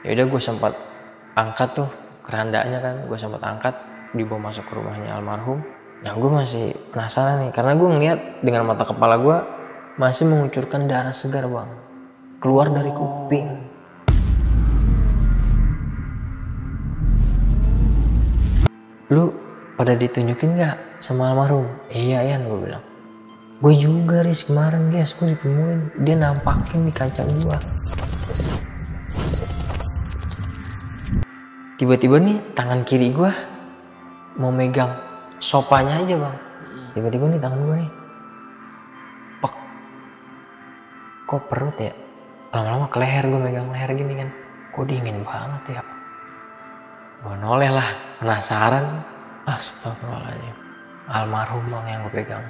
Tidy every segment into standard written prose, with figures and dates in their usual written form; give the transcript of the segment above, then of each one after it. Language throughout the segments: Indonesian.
Ya udah gue sempat angkat tuh kerandanya kan, gue sempat angkat dibawa masuk ke rumahnya almarhum. Nah gue masih penasaran nih karena gue ngeliat dengan mata kepala gue masih mengucurkan darah segar bang, keluar dari kuping. Lu pada ditunjukin nggak sama almarhum? Iya Yan, gue bilang. Gue juga Riz kemarin guys, gue ditemuin dia nampakin di kaca gue. Tiba-tiba nih tangan kiri gue mau megang sopanya aja bang. Tiba-tiba nih tangan gue nih, pek. Kok perut ya? Lama-lama ke leher, gue megang leher gini kan. Kok dingin banget ya? Gue noleh lah, penasaran. Astagfirullahaladzim, almarhum bang yang gue pegang.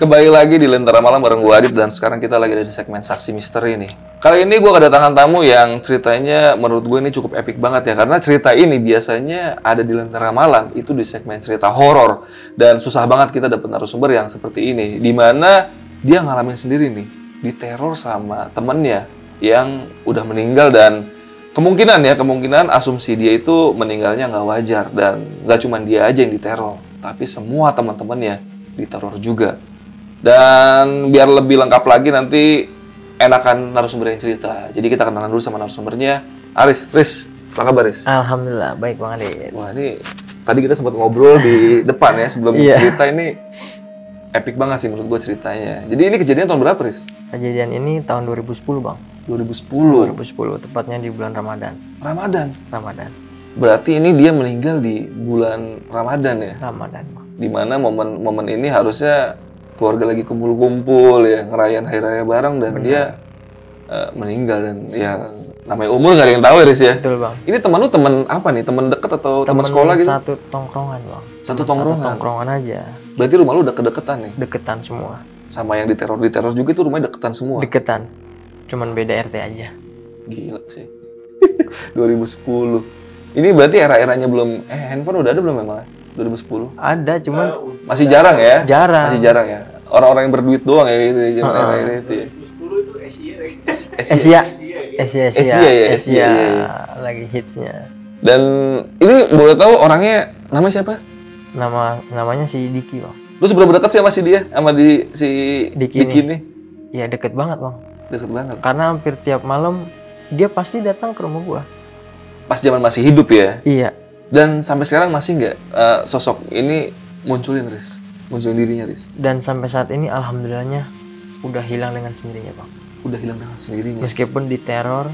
Kembali lagi di Lentera Malam bareng gue Adit, dan sekarang kita lagi ada di segmen Saksi Misteri nih. Kali ini gue kedatangan tamu yang ceritanya menurut gue ini cukup epic banget ya, karena cerita ini biasanya ada di Lentera Malam itu di segmen cerita horor, dan susah banget kita dapat narasumber yang seperti ini, dimana dia ngalamin sendiri nih, diteror sama temennya yang udah meninggal, dan kemungkinan asumsi dia itu meninggalnya nggak wajar, dan nggak cuma dia aja yang diteror, tapi semua teman-temannya diteror juga. Dan biar lebih lengkap lagi nanti enakan narasumber yang cerita. Jadi kita kenalan dulu sama narasumbernya. Aris, apa kabar Riz? Alhamdulillah, baik Bang Adit. Wah ini tadi kita sempat ngobrol di depan ya sebelum cerita ini. Epic banget sih menurut gue ceritanya. Jadi ini kejadian tahun berapa Riz? Kejadian ini tahun 2010 Bang. 2010? 2010, tepatnya di bulan Ramadan. Ramadan. Berarti ini dia meninggal di bulan Ramadan ya? Ramadan Bang. Dimana momen ini harusnya keluarga lagi kumpul-kumpul ya, ngerayain hari raya bareng, dan bener. Dia meninggal, dan ya namanya umur nggak ada yang tahu ya Riz ya. Betul Bang. Ini teman lu teman apa nih? Teman dekat atau teman sekolah gitu? Satu tongkrongan Bang. Satu tongkrongan aja. Berarti rumah lu udah kedekatan nih? Deketan semua. Sama yang diteror juga itu rumahnya deketan semua? Deketan. Cuman beda RT aja. Gila sih. 2010. Ini berarti era-eranya belum handphone udah ada belum memang? 2010. Ada, cuman masih jarang ya? Jarang. Masih jarang ya. Orang-orang yang berduit doang ya gitu ya, zaman era itu ya. 2010 itu Asia lagi hitsnya. Dan ini boleh tahu orangnya namanya siapa? Namanya si Diki Bang. Lu seberapa dekat sih sama si dia? Sama si Diki ini? Ya deket banget Bang. Deket banget. Karena hampir tiap malam dia pasti datang ke rumah gua. Pas zaman masih hidup ya? Iya. Dan sampai sekarang masih nggak sosok ini munculin dirinya Riz? Dan sampai saat ini alhamdulillahnya udah hilang dengan sendirinya Bang. Udah hilang dengan sendirinya? Meskipun diteror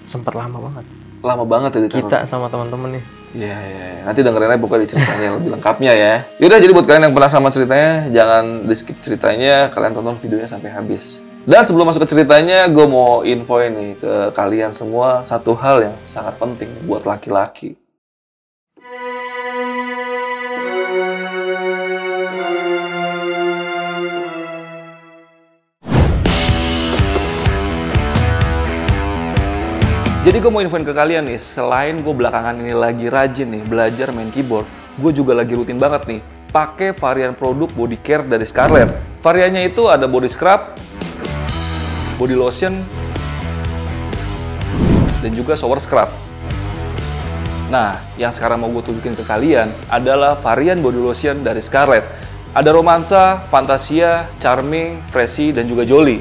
sempat lama banget. Lama banget ya diteror? Kita sama teman-teman nih. Iya. Nanti dengerin aja pokoknya di ceritanya lebih lengkapnya ya. Yaudah, jadi buat kalian yang penasaran sama ceritanya, jangan di skip ceritanya, kalian tonton videonya sampai habis. Dan sebelum masuk ke ceritanya, gue mau infoin nih ke kalian semua satu hal yang sangat penting buat laki-laki. Jadi gue mau infoin ke kalian nih, selain gue belakangan ini lagi rajin nih belajar main keyboard, gue juga lagi rutin banget nih pakai varian produk body care dari Scarlett. Variannya itu ada body scrub, body lotion, dan juga shower scrub. Nah, yang sekarang mau gue tunjukin ke kalian adalah varian body lotion dari Scarlett. Ada Romansa, Fantasia, Charming, Freshy, dan juga Jolly.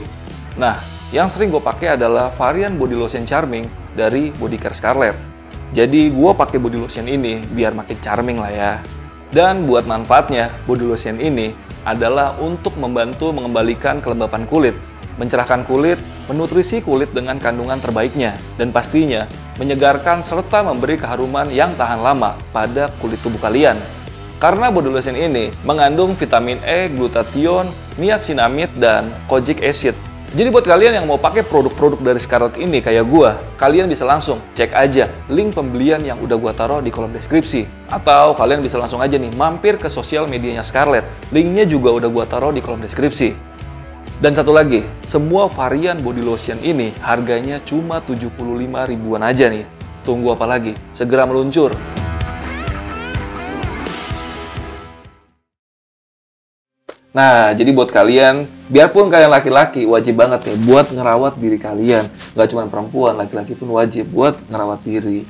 Nah, yang sering gue pakai adalah varian body lotion Charming dari Body Care Scarlett. Jadi gue pakai body lotion ini biar makin charming lah ya. Dan buat manfaatnya, body lotion ini adalah untuk membantu mengembalikan kelembapan kulit, mencerahkan kulit, menutrisi kulit dengan kandungan terbaiknya, dan pastinya menyegarkan serta memberi keharuman yang tahan lama pada kulit tubuh kalian. Karena body lotion ini mengandung vitamin E, glutathione, niacinamide, dan kojic acid. Jadi buat kalian yang mau pakai produk-produk dari Scarlett ini kayak gua, kalian bisa langsung cek aja link pembelian yang udah gua taruh di kolom deskripsi. Atau kalian bisa langsung aja nih mampir ke sosial medianya Scarlett. Linknya juga udah gua taruh di kolom deskripsi. Dan satu lagi, semua varian body lotion ini harganya cuma 75 ribuan aja nih. Tunggu apa lagi? Segera meluncur! Nah, jadi buat kalian, biarpun kalian laki-laki, wajib banget ya buat ngerawat diri kalian. Nggak cuma perempuan, laki-laki pun wajib buat ngerawat diri.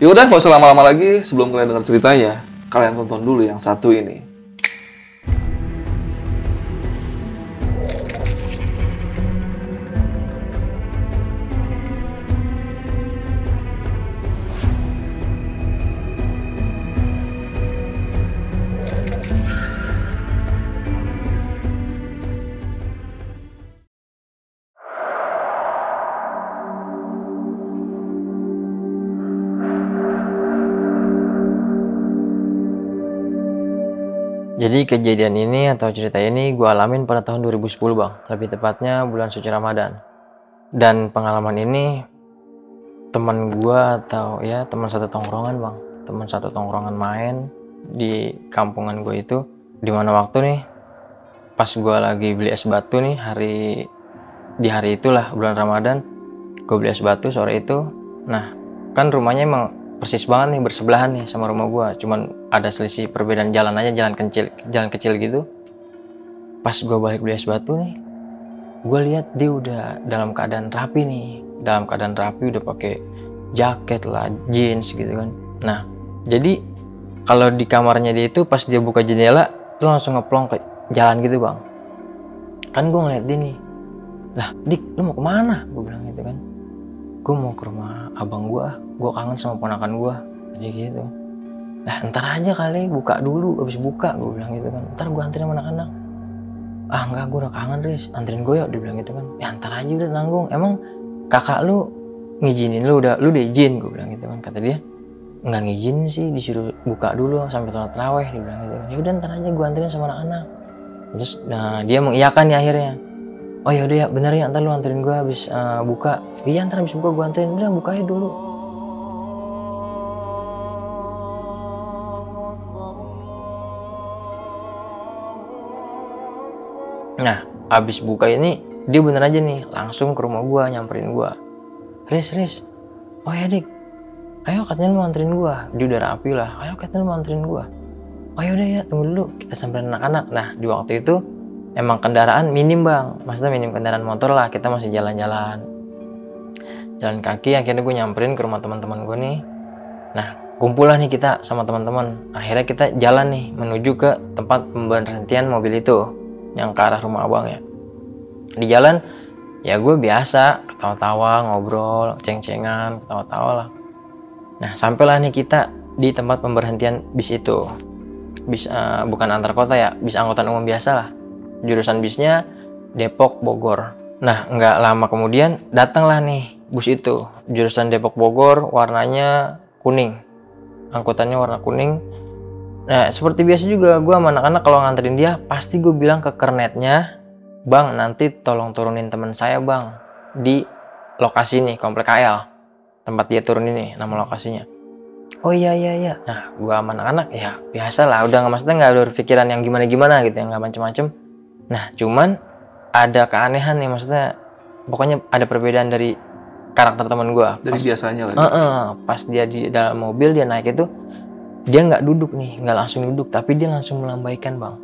Yaudah, nggak usah lama-lama lagi. Sebelum kalian dengar ceritanya, kalian tonton dulu yang satu ini. Jadi kejadian ini atau cerita ini gue alamin pada tahun 2010 bang, lebih tepatnya bulan suci Ramadan. Dan pengalaman ini teman gue atau ya teman satu tongkrongan bang, teman satu tongkrongan main di kampungan gue itu. Dimana waktu nih pas gue lagi beli es batu nih di hari itulah bulan Ramadan, gue beli es batu sore itu. Nah kan rumahnya emang persis banget nih bersebelahan nih sama rumah gue, cuman ada selisih perbedaan jalan aja, jalan kecil gitu. Pas gue balik beli es batu nih, gue lihat dia udah dalam keadaan rapi nih, udah pakai jaket lah, jeans gitu kan. Nah jadi kalau di kamarnya dia itu pas dia buka jendela tuh langsung ngeplong ke jalan gitu bang. Kan gue ngeliat dia nih, lah Dik lu mau kemana, gue bilang gitu kan. Gue mau ke rumah abang gue kangen sama ponakan gue, jadi gitu. Nah ntar aja kali, buka dulu, abis buka gue bilang gitu kan, ntar gue anterin sama anak-anak. Ah enggak, gue udah kangen Riz, anterin gue yuk, dia bilang gitu kan. Ya ntar aja udah nanggung, emang kakak lu ngizinin lu udah izin, gue bilang gitu kan. Kata dia nggak ngizinin sih, disuruh buka dulu sampai sholat taraweh, dia bilang gitu kan. Ya udah ntar aja gue anterin sama anak-anak. Terus nah dia mengiyakan nih akhirnya. Oh ya udah ya bener ya, ntar lu anterin gue habis buka. Iya ntar habis buka gue anterin, udah buka aja dulu. Nah habis buka ini dia bener aja nih langsung ke rumah gue, nyamperin gue. Riz, oh ya Dik, ayo katanya lu mau anterin gue. Dia udah rapi lah, ayo katanya lu mau anterin gue. Oh ya udah ya, tunggu dulu, kita samperin anak-anak. Nah di waktu itu emang kendaraan minim bang, maksudnya minim kendaraan motor lah, kita masih jalan kaki. Akhirnya gue nyamperin ke rumah teman-teman gue nih. Nah kumpul lah nih kita sama teman-teman. Akhirnya kita jalan nih menuju ke tempat pemberhentian mobil itu yang ke arah rumah abang ya. Di jalan ya gue biasa ketawa-tawa, ngobrol, ceng-cengan, ketawa-tawa lah. Nah sampailah nih kita di tempat pemberhentian bis itu. Bis bukan antar kota ya, bis angkutan umum biasa lah. Jurusan bisnya Depok Bogor. Nah nggak lama kemudian datanglah nih bus itu, jurusan Depok Bogor, warnanya kuning, angkutannya warna kuning. Nah seperti biasa juga gue sama anak-anak kalau nganterin dia pasti gue bilang ke kernetnya, bang nanti tolong turunin teman saya bang di lokasi nih, komplek KL tempat dia turun ini, nama lokasinya. Oh iya. Nah gue sama anak-anak ya biasa lah, udah maksudnya nggak ada pikiran yang gimana gitu, yang nggak macem-macem. Nah cuman ada keanehan nih, maksudnya pokoknya ada perbedaan dari karakter teman gue. Dari biasanya lagi. Pas dia di dalam mobil, dia naik itu dia nggak duduk nih, nggak langsung duduk, tapi dia langsung melambaikan bang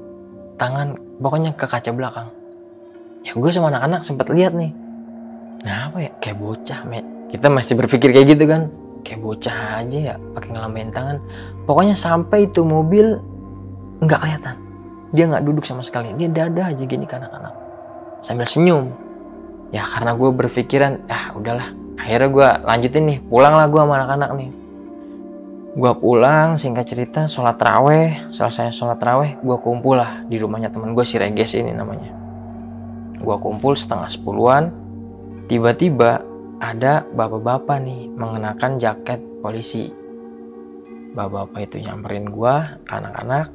tangan, pokoknya ke kaca belakang. Ya gue sama anak-anak sempat lihat nih, nah apa ya, kayak bocah kita masih berpikir kayak gitu kan, kayak bocah aja ya pakai ngelambain tangan. Pokoknya sampai itu mobil nggak kelihatan, dia nggak duduk sama sekali, dia dada aja gini ke anak-anak sambil senyum. Ya karena gue berpikiran udahlah, akhirnya gue lanjutin nih, pulang lah gue sama anak-anak nih. Gue pulang, singkat cerita sholat taraweh. Selesai sholat taraweh, gue kumpul lah di rumahnya temen gue, si Reges ini namanya. Gue kumpul setengah 10-an. Tiba-tiba ada bapak-bapak nih mengenakan jaket polisi. Bapak-bapak itu nyamperin gue ke anak-anak,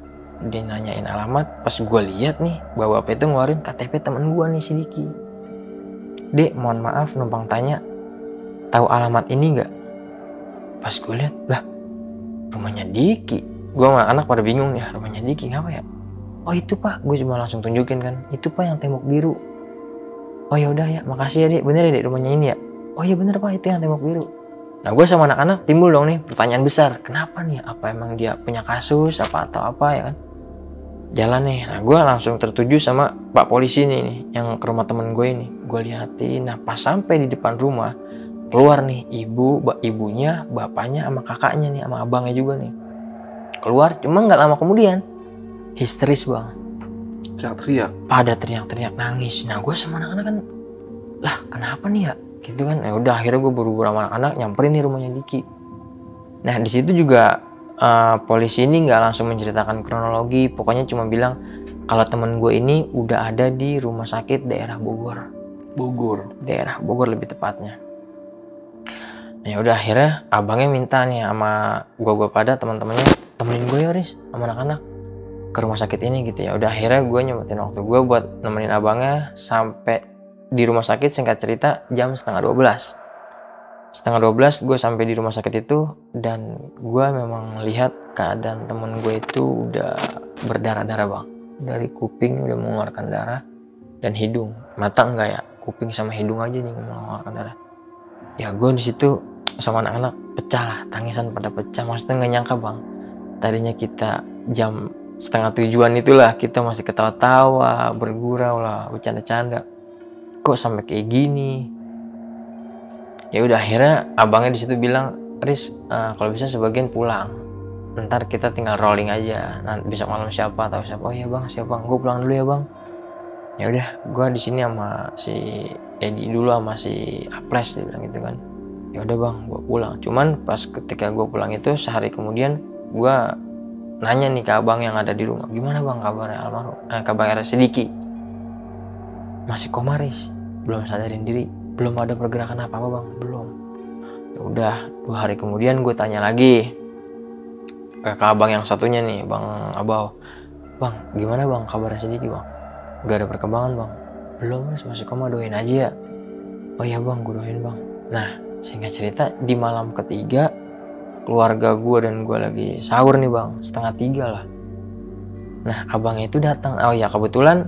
dia nanyain alamat. Pas gue lihat nih, bapak-bapak itu ngeluarin KTP temen gue nih, si Diki. Dek, mohon maaf numpang tanya, tahu alamat ini nggak? Pas gue lihat, lah rumahnya Diki. Gue sama anak pada bingung ya, rumahnya Diki ngapa ya? Oh itu pak, gue cuma langsung tunjukin kan, itu pak yang tembok biru. Oh ya udah ya, makasih ya dek, bener ya dek rumahnya ini ya? Oh iya bener pak, itu yang tembok biru. Nah gue sama anak-anak timbul dong nih pertanyaan besar, kenapa nih? Apa emang dia punya kasus apa atau apa ya kan? Jalan nih, nah gue langsung tertuju sama pak polisi nih yang ke rumah temen gue ini. Gue liatin, nah pas sampai di depan rumah, keluar nih ibunya, bapaknya sama kakaknya nih, sama abangnya juga nih. Keluar, cuma nggak lama kemudian histeris bang. Teriak-teriak. Pada teriak-teriak nangis. Nah gue sama anak-anak kan, lah kenapa nih ya? Gitu kan. Ya udah akhirnya gue buru-buru sama anak-anak nyamperin nih rumahnya Diki. Nah di situ juga polisi ini nggak langsung menceritakan kronologi, pokoknya cuma bilang kalau temen gue ini udah ada di rumah sakit daerah Bogor. Daerah Bogor lebih tepatnya. Ya udah akhirnya abangnya minta nih sama gue pada teman-temannya, temenin gue ya Riz sama anak-anak ke rumah sakit ini gitu ya. Udah akhirnya gue nyempetin waktu gue buat nemenin abangnya sampai di rumah sakit. Singkat cerita jam setengah 12 gue sampai di rumah sakit itu, dan gue memang lihat keadaan temen gue itu udah berdarah-darah bang. Dari kuping udah mengeluarkan darah dan hidung, mata enggak ya, kuping sama hidung aja nih mengeluarkan darah. Ya gue di situ sama anak-anak pecah lah, tangisan pada pecah. Maksudnya nggak nyangka bang, tadinya kita jam setengah 7-an itulah kita masih ketawa-tawa, bergurau lah, bercanda-canda, kok sampai kayak gini. Ya udah akhirnya abangnya di situ bilang, Riz kalau bisa sebagian pulang, ntar kita tinggal rolling aja, nanti besok malam siapa tahu siapa. Oh iya bang, siap bang, gue pulang dulu ya bang. Ya udah, gue di sini sama si Edi dulu sama si Apres, dia bilang gitu kan. Ya udah bang, gue pulang. Cuman pas ketika gue pulang itu sehari kemudian gue nanya nih ke abang yang ada di rumah, gimana bang kabarnya almarhum, kabarnya si Diki? Masih komaris, belum sadarin diri, belum ada pergerakan apa-apa bang, belum. Ya udah, 2 hari kemudian gue tanya lagi ke abang yang satunya nih, bang Abau, bang gimana bang kabarnya si Diki bang? Udah ada perkembangan bang? Belum mas, masih koma, doain aja ya. Oh iya bang, gue doain bang. Nah singkat cerita di malam ketiga keluarga gue dan gue lagi sahur nih bang, 2:30 lah. Nah abangnya itu datang. Oh ya kebetulan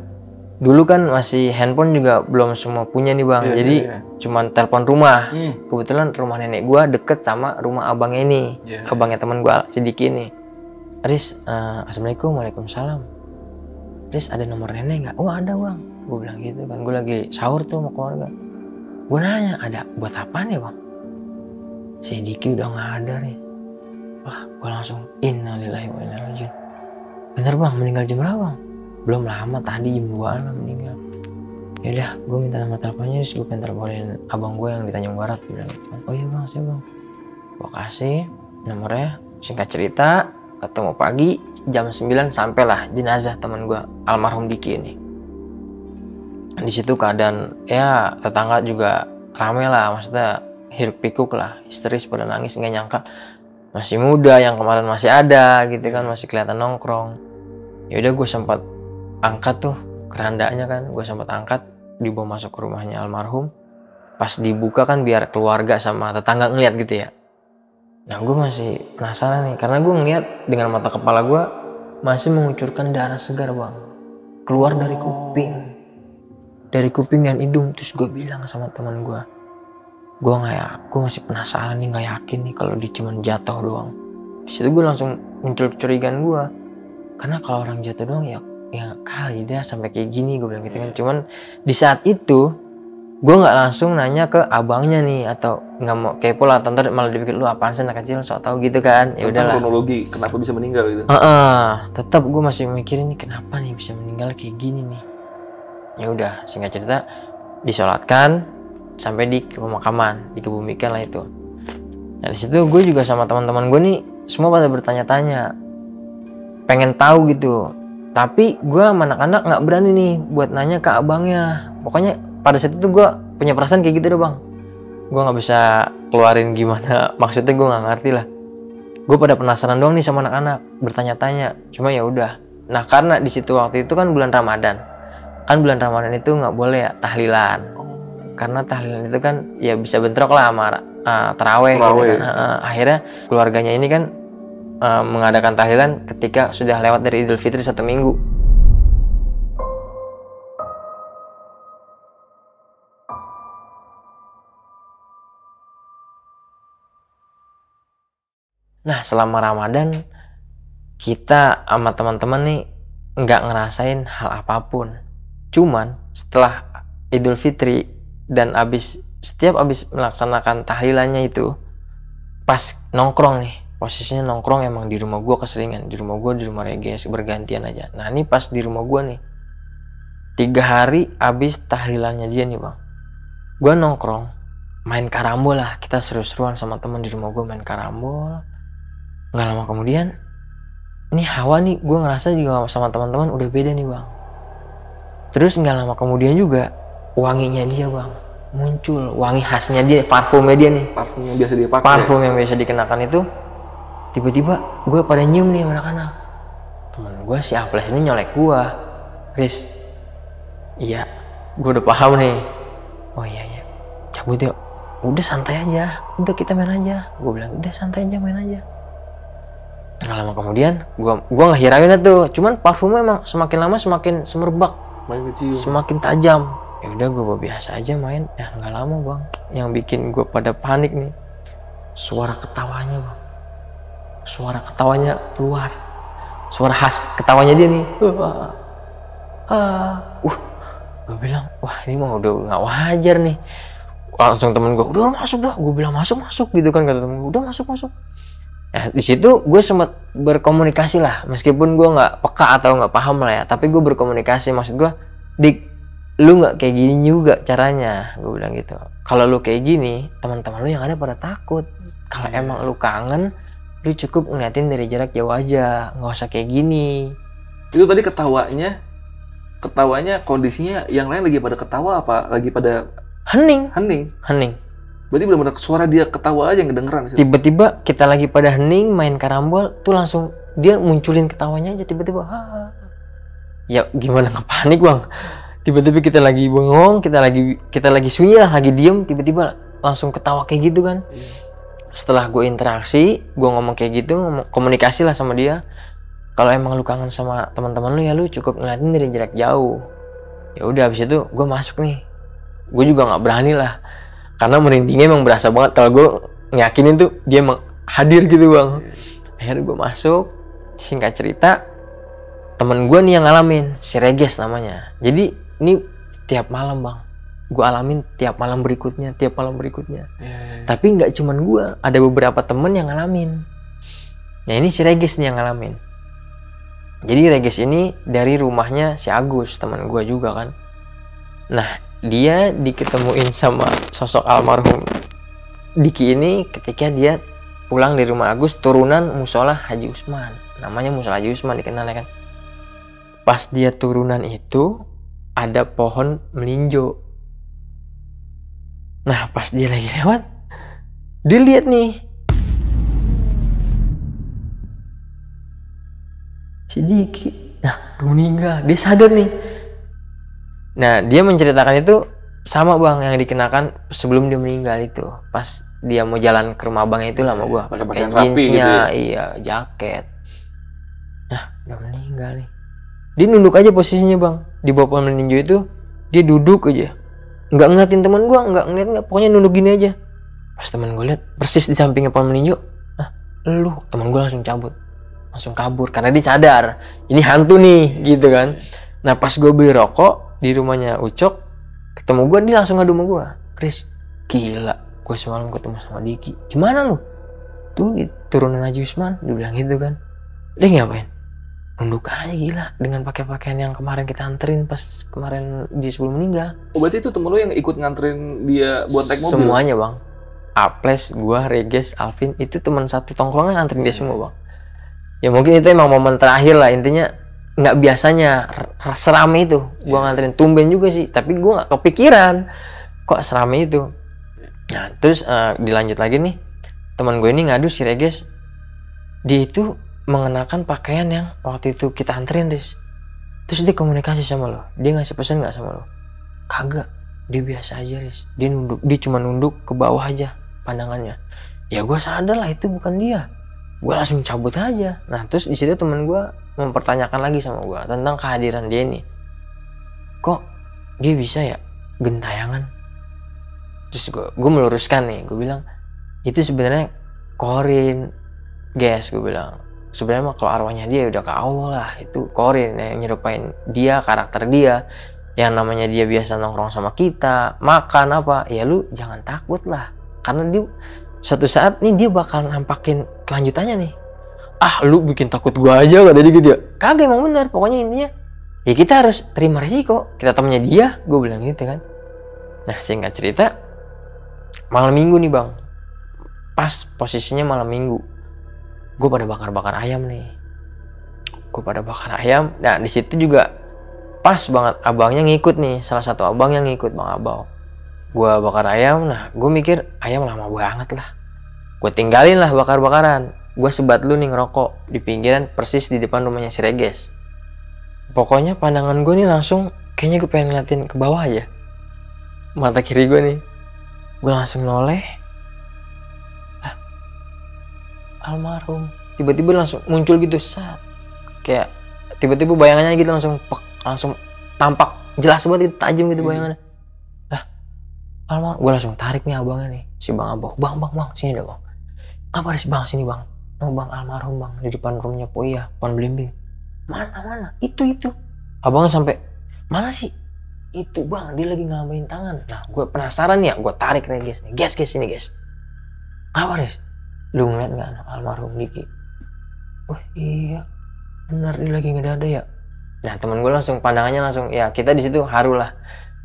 dulu kan masih handphone juga belum semua punya nih bang, jadi cuman telepon rumah. Kebetulan rumah nenek gue deket sama rumah abangnya ini, abangnya teman gue si Diki ini. Riz, assalamualaikum, waalaikumsalam. Riz ada nomor nenek nggak? Oh ada bang, gue bilang gitu kan. Gue lagi sahur tuh sama keluarga. Gue nanya, ada buat apaan ya bang? Si Diki udah nggak ada Riz. Wah, gue langsung innalillahi wa inna ilaihi raji'un. Bener bang, meninggal jam berapa bang? Belum lama, tadi jam 2-an lah meninggal. Yaudah, gue minta nomor teleponnya, gue pengen teleponin abang gue yang di Tanjung Barat. Dia bilang, oh iya bang, saya bang. Gue kasih nomornya, singkat cerita, ketemu pagi, jam 9 sampailah jenazah teman gue, almarhum Diki ini. Di situ keadaan, ya tetangga juga rame lah, maksudnya hiruk pikuk lah, histeris pada nangis, nggak nyangka masih muda, yang kemarin masih ada gitu kan, masih kelihatan nongkrong. Ya udah gue sempat angkat tuh kerandanya kan, gue sempat angkat, dibawa masuk ke rumahnya almarhum. Pas dibuka kan biar keluarga sama tetangga ngeliat gitu ya. Nah gue masih penasaran nih, karena gue ngeliat dengan mata kepala gue masih mengucurkan darah segar bang, keluar dari kuping dan hidung. Terus gue bilang sama teman gue gue masih penasaran nih, nggak yakin nih kalau dia cuma jatuh doang. Di situ gue langsung muncul kecurigaan gue, karena kalau orang jatuh doang ya kali dia sampai kayak gini, gue bilang gitu kan. Cuman di saat itu gue nggak langsung nanya ke abangnya nih, atau nggak mau kepo lah, ntar malah dipikir lu apaan sih anak kecil sok tahu gitu kan. Ya udahlah, kronologi kenapa bisa meninggal gitu. Tetap gue masih mikirin nih kenapa nih bisa meninggal kayak gini nih. Ya udah, singkat cerita disolatkan sampai di pemakaman, dikebumikan lah itu. Nah di situ gue juga sama teman-teman gue nih semua pada bertanya-tanya, pengen tahu gitu. Tapi gue sama anak-anak nggak berani nih buat nanya ke abangnya. Pokoknya pada saat itu gue punya perasaan kayak gitu deh bang. Gue nggak bisa keluarin gimana maksudnya, gue nggak ngerti lah. Gue pada penasaran doang nih sama anak-anak, bertanya-tanya. Cuma ya udah. Nah karena di situ waktu itu kan bulan Ramadan. Kan bulan Ramadan itu nggak boleh ya tahlilan. Karena tahlilan itu kan ya bisa bentrok lah sama taraweh gitu kan. Akhirnya keluarganya ini kan mengadakan tahlilan ketika sudah lewat dari Idul Fitri 1 minggu. Nah selama Ramadan kita sama teman-teman nih nggak ngerasain hal apapun. Cuman setelah Idul Fitri dan setiap abis melaksanakan tahlilannya itu, pas nongkrong nih, posisinya nongkrong emang di rumah gue keseringan, di rumah Reges bergantian aja. Nah ini pas di rumah gue nih 3 hari abis tahlilannya dia nih bang, gue nongkrong main karambol lah, kita seru-seruan sama temen di rumah gue main karambol. Nggak lama kemudian ini hawa nih gue ngerasa juga sama teman-teman udah beda nih bang. Terus nggak lama kemudian juga wanginya dia bang muncul, wangi khasnya dia, parfumnya dia nih, Parfum yang biasa dia pakai. parfum yang biasa dikenakan itu. Tiba-tiba gue pada nyium nih anak-anak. Temen gue si Aples ini nyolek gue, Riz, iya gue udah paham nih. Oh iya cabut yuk, udah santai aja, udah kita main aja. Gue bilang udah santai aja, main aja. Nggak lama kemudian gue nggak hirauin tuh, cuman parfumnya emang semakin lama semakin semerbak, semakin tajam. Ya udah gue biasa aja main. Ya nggak lama bang, yang bikin gue pada panik nih suara ketawanya bang. Suara ketawanya keluar, suara khas ketawanya dia nih. Gue bilang wah ini mah udah nggak wajar nih. Langsung temen gue udah masuk dah, gue bilang masuk gitu kan, kata temen gue udah masuk. Nah di situ gue sempat berkomunikasi lah, meskipun gue nggak peka atau nggak paham lah ya, tapi gue berkomunikasi. Maksud gue, Dik, lu nggak kayak gini juga caranya, gue bilang gitu. Kalau lu kayak gini, teman-teman lu yang ada pada takut. Kalau emang lu kangen, lu cukup ngeliatin dari jarak jauh aja, nggak usah kayak gini. Itu tadi ketawanya kondisinya yang lain lagi pada ketawa apa lagi pada hening? Berarti benar-benar suara dia ketawa aja yang kedengeran. Tiba-tiba kita lagi pada hening main karambol tuh, langsung dia munculin ketawanya aja tiba-tiba. Ya gimana nggak panik bang? Tiba-tiba kita lagi bengong, kita lagi sunyi lah, lagi diem, tiba-tiba langsung ketawa kayak gitu kan. Setelah gue interaksi, gue ngomong kayak gitu, komunikasi lah sama dia. Kalau emang lu kangen sama teman-teman lu ya lu cukup ngeliatin dari jarak jauh. Ya udah habis itu gue masuk nih. Gue juga nggak berani lah, karena merindingnya emang berasa banget kalau gue ngeyakinin tuh dia emang hadir gitu bang. Akhirnya gue masuk, singkat cerita temen gue nih yang ngalamin, si Reges namanya. Jadi ini tiap malam bang, gue alamin tiap malam berikutnya. Tapi nggak cuman gue, ada beberapa temen yang ngalamin. Nah ini si Reges nih yang ngalamin. Jadi Reges ini dari rumahnya si Agus, teman gue juga kan. Nah dia diketemuin sama sosok almarhum Diki ini ketika dia pulang dari rumah Agus, turunan musola Haji Usman. Namanya musola Haji Usman dikenalnya kan. Pas dia turunan itu ada pohon melinjo. Nah pas dia lagi lewat, dia lihat nih si Diki. Nah udah meninggal, dia sadar nih. Nah dia menceritakan itu sama bang yang dikenakan sebelum dia meninggal itu. Pas dia mau jalan ke rumah abangnya itu lah sama gue, pakai jeansnya gitu ya? Iya, jaket. Nah udah meninggal nih. Dia nunduk aja posisinya bang, di bawah pohon melinjo itu dia duduk aja, nggak ngeliatin teman gue, pokoknya nunduk gini aja. Pas teman gue lihat persis di sampingnya pohon melinjo, teman gue langsung kabur karena dia sadar ini hantu nih gitu kan. Nah pas gue beli rokok di rumahnya Ucok, ketemu gue, dia langsung ngadu sama gue, Chris, gila, gue semalam ketemu sama Diki. Gimana lu? Tuh di turunan Haji Usman, dia bilang gitu kan. Dia ngapain? Nunduk aja gila, dengan pakai pakaian yang kemarin kita anterin pas kemarin dia sebelum meninggal. Oh berarti itu temen lu yang ikut nganterin dia buat naik mobil? Semuanya bang. Aples, gua, Reges, Alvin, itu teman satu tongkrongan nganterin dia semua bang. Ya mungkin itu emang momen terakhir lah, intinya nggak biasanya serame itu gua nganterin, tumben juga sih, tapi gua nggak kepikiran kok serame itu. Nah terus dilanjut lagi nih, teman gue ini ngadu si Reges, dia itu mengenakan pakaian yang waktu itu kita anterin Riz. Terus dia komunikasi sama lo, dia ngasih pesan nggak sama lo? Kagak, dia biasa aja Riz, dia nunduk, dia cuma nunduk ke bawah aja pandangannya. Ya gue sadar lah itu bukan dia, gue langsung cabut aja. Nah terus di situ temen gue mempertanyakan lagi sama gue tentang kehadiran dia ini, kok dia bisa ya gentayangan. Terus gue meluruskan nih, gue bilang itu sebenarnya Korin guys, gue bilang sebenarnya kalau arwahnya dia udah ke Allah lah, itu Korin yang nyerupain dia, karakter dia yang namanya dia biasa nongkrong sama kita, makan apa ya, lu jangan takut lah, karena dia suatu saat nih dia bakal nampakin kelanjutannya nih. Ah lu bikin takut gua aja kata dia gitu ya. Kagak, emang bener, pokoknya intinya ya kita harus terima resiko, kita temennya dia, gue bilang gitu kan. Nah singkat cerita, malam minggu nih bang, pas posisinya malam minggu, gue pada bakar-bakar ayam nih, Nah di situ juga pas banget abangnya ngikut nih, salah satu abang yang ngikut, bang Abau. Gue bakar ayam, nah gue mikir ayam lama banget lah, gue tinggalin lah bakar-bakaran. Gue sebat lu nih ngerokok di pinggiran persis di depan rumahnya si Reges. Pokoknya pandangan gue nih langsung, kayaknya gue pengen ngeliatin ke bawah aja, mata kiri gue nih. Gue langsung noleh, almarhum. Tiba-tiba langsung muncul gitu, saat kayak tiba-tiba bayangannya gitu langsung tampak jelas banget gitu, tajam gitu bayangannya. Lah, almarhum. Gue langsung tarik nih abangnya nih, si bang Abang. Bang, sini dah bang. Apa sih bang, sini bang. Oh bang, almarhum bang, di depan rumahnya Poya, pohon belimbing. Mana? Itu. Abangnya sampai, mana sih? Itu bang, dia lagi ngelambain tangan. Nah, gue penasaran ya, gue tarik Reges nih. Guys, sini guys. Apa Riz? Lu ngeliat nggak almarhum Diki? Wah iya, benar dia lagi ngedada ya. Nah teman gue langsung pandangannya langsung, ya kita di situ haru lah,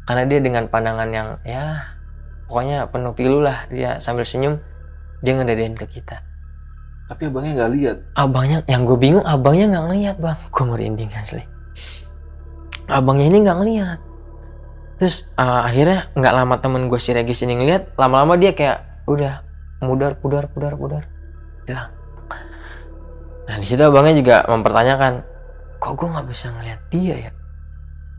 karena dia dengan pandangan yang ya pokoknya penuh pilu lah, dia sambil senyum, dia ngedadain ke kita. Tapi abangnya nggak lihat. Abangnya, yang gue bingung abangnya nggak ngeliat bang, gue merinding asli. Abangnya ini nggak ngeliat. Terus akhirnya nggak lama temen gue si Regis ini ngeliat, lama-lama dia kayak udah pudar hilang. Nah di situ abangnya juga mempertanyakan, kok gue nggak bisa ngeliat dia ya?